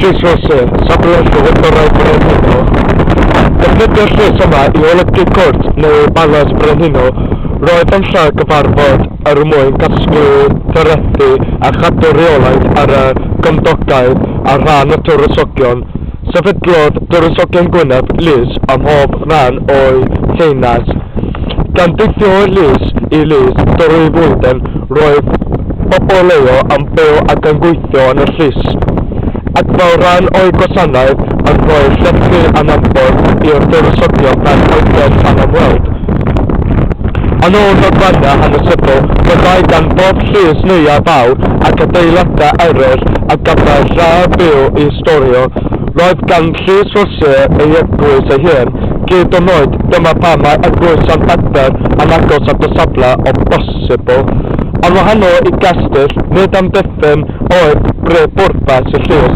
Llys Rhosyr, safle llywodorau brenhinol. Defnyddio'r llys yma I olygu cwrt neu balas brenhinol, roedd yn lle gyfarfod mwyn casglu, tyredu a chadw rheolaeth ar y gymdogaeth a rhan y tywysogion. Sefydlodd tywysogion Gwynedd Llys am hoff rhan o'i lleunas. Gan deithio o Llys I Llys drwy flwyddyn, roedd phobl leol am byw ac yn gweithio yn y llys. Ac fel rhan o'i gwasanaeth yn rhoi llechi anabod i'r tywysogion gan oedden tan ymweld. Yn ôl ddogfannau hanesyddol, byddai gan bob llys neuaf fawr ac adeiladau eraill a gyfer rha byw I storio. Roedd gan Llys Rhosyr ei eglwys ei hun, gyd o'n oed dyma pa mae eglwys San Bedr yn agos at y safle o bosibl. Yn wahanol I gestyll, nid am ddiffyn oedd bryd bwrpas y llys,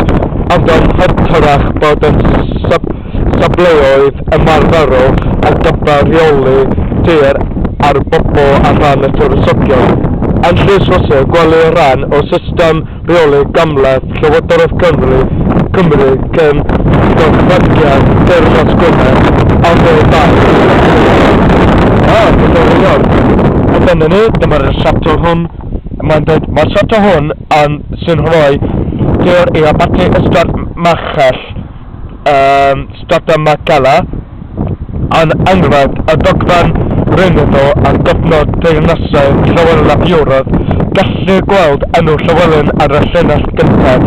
ond yn hytrach bod yn safleoedd ymarferol ar gyfer rheoli'r ar bobl a rhan y tywysogion. Yn Llys Rhosyr gwelir rhan o system rheoli gamleth Llywodraeth Cymru cyn gorfodiad Deyrnas Gwynedd ond ei ddau. A dyna ni, dyma'r siapter hwn. Mae'n dweud, mae'r siapter hwn sy'n rhoi dyr I abati ystod machell ystod Macala yn enghraifft y dogfen rynyddol a gofnod deyrnasau llawer Ewrope gallu gweld enw Llywelyn ar y llinell gyntaf.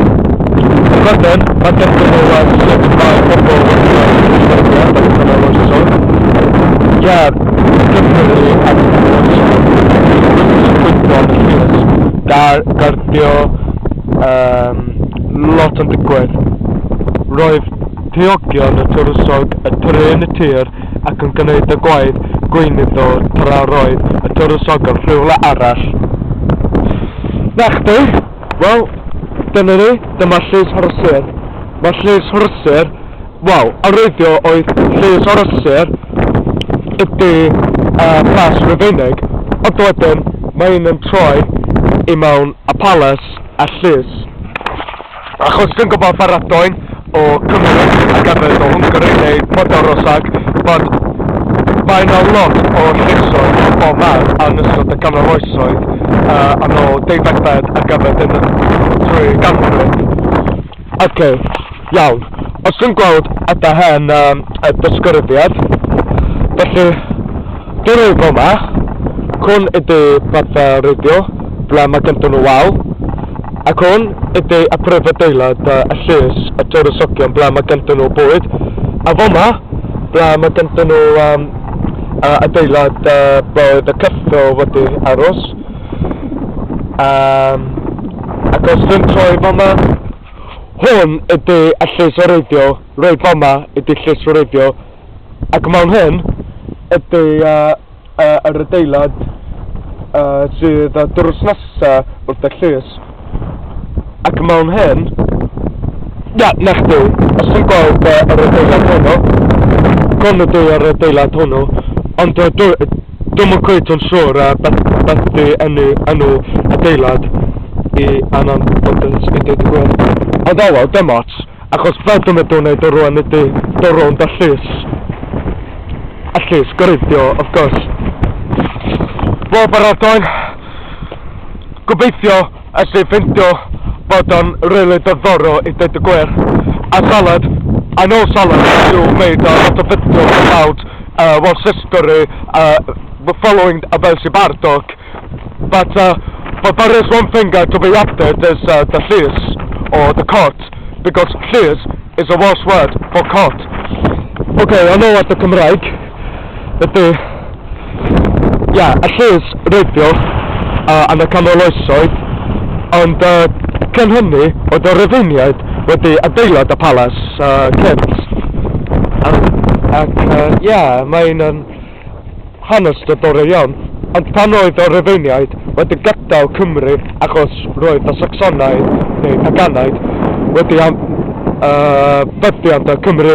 Wedyn, mae dydyn nhw sut mae pobl Gymru ac gweithio yn y llys. Garddio, lot yn digwydd. Roedd tywysogion y tywysog y trin y tir ac yn gwneud y gwaith gweinyddol tra roedd y tywysogion rhywle arall. Nachdi, wel, dyna ni, dyma Llys Rhosyr. Mae Llys Rhosyr, wel, arwyddio oedd Llys Rhosyr ydy plas Rufeinig, ond wedyn mae'n yn troi I mewn a palas a llys. Achos dwi'n gwybod baradoen o Cymru ac hefyd o Hwngari neu Podorosag bod mae yna lot o llysoedd o fan yn ystod y ganrif oesoedd yn ôl 18 ac hefyd yn trwy ganrif. Oce, iawn. Os dwi'n gweld yda hen y dysgyryddiad, felly dwi'n rhaid fel yma, hwn ydy fatha radio, ble mae gyda nhw waw, ac hwn ydy y prif adeilad y llys y tywysogion ble mae gyda nhw bwyd, a fel yma, ble mae gyda nhw adeilad bod y ceffylau wedi aros. Ac os dwi'n troi fel yma, hwn ydy y llys o radio, roedd fel yma ydy llys o radio, ac mewn hyn ydy yr adeilad sydd drws nesa wrth y llys. Ac mewn hyn, nachdi, os ti'n gweld yr adeilad hwnnw, hwn ydy yr adeilad hwnnw, ond dwi'n yn cweit yn siŵr beth ydy enw adeilad I anamodus I dweud y gwir. Ond awel, dim ots, achos fel dwi'n meddwl wneud o rwan ydy rownd y llys. Y llys, garddio, of course. Wel, baradoen, gobeithio ys I ffindio bod o'n rili diddorol I dweud y gwir. A salad, I know salad you made a lot of videos about Welsh history following Welsh Bardock, but there is one thing to be added is the llys or the cot, because llys is a Welsh word for cot. Okay, I know what the Cymraeg ydy, y llys radio yn y canol oesoedd, ond cyn hynny oedd y Rufeiniaid wedi adeilad y palas cynt. Ac mae'n hanes diddorol iawn, ond pan oedd y Rufeiniaid wedi gadael Cymru achos roedd y Sacsonaidd neu Paganaid wedi fyddiant y Cymru,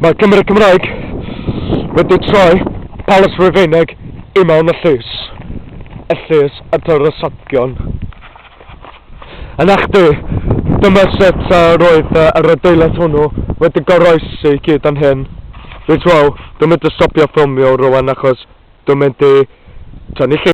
mae Cymru Cymraeg wedi troi palas Rufeinig I mewn y llys y tywysogion. A nachdi, dyma sut roedd yr adeilad hwnnw wedi goroesi gyd yn hyn. Reit, wel, dwi'n mynd i stopio ffilmio rwan achos dwi'n mynd i tynnu llun.